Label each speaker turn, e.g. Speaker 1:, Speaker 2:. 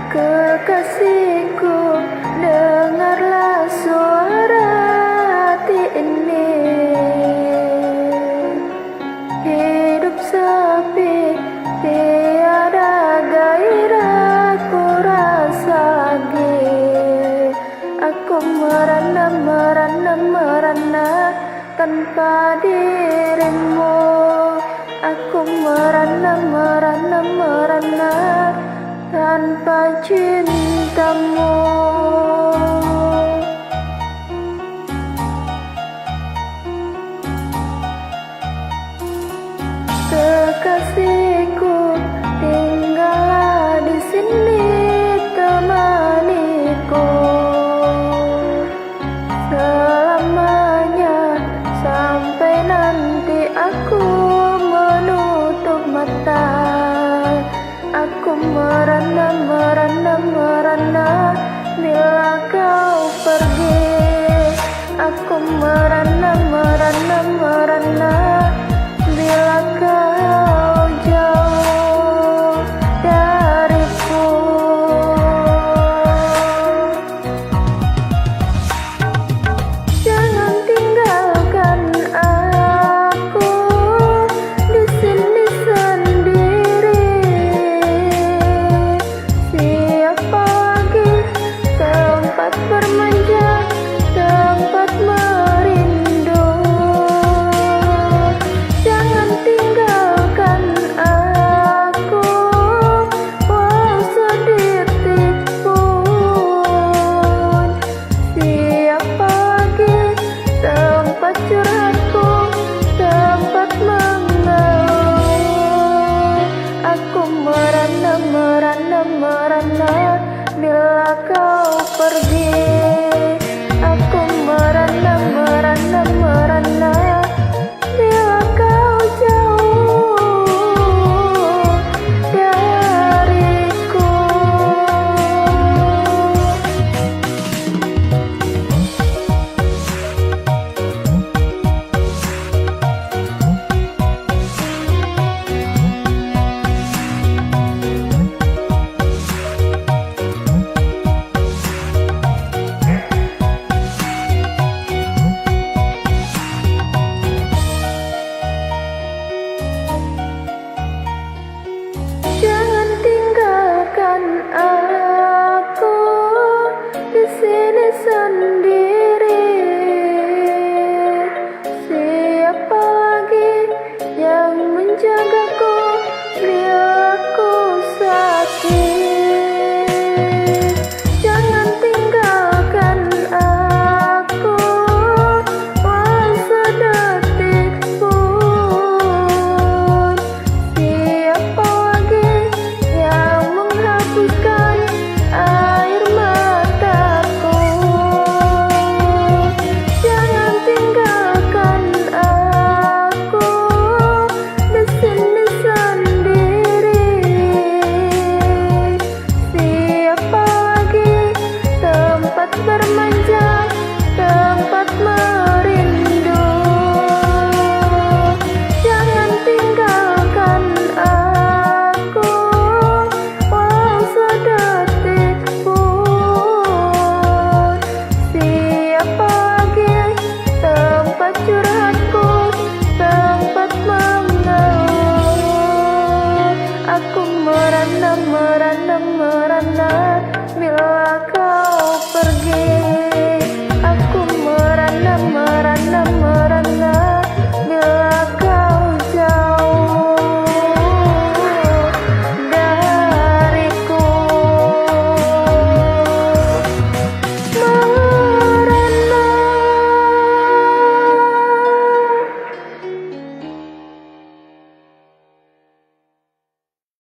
Speaker 1: Kekasihku, dengarlah suara hati ini. Hidup sepi, tiada gairah, ku rasa lagi. Aku merana tanpa dirimu. Aku merana tanpa cintamu. Kekasihku, tinggallah di sini, temaniku selamanya sampai nanti aku menutup mata. Aku merana bila kau pergi. Aku merana bila kau jauh dariku. Jangan tinggalkan aku di sini sendiri. Siapa lagi tempat bermanja, tempat merindu. Jangan tinggalkan aku, walau sedetik pun. Siapa lagi tempat curhatku, tempat mengeluh. Aku merana bila kau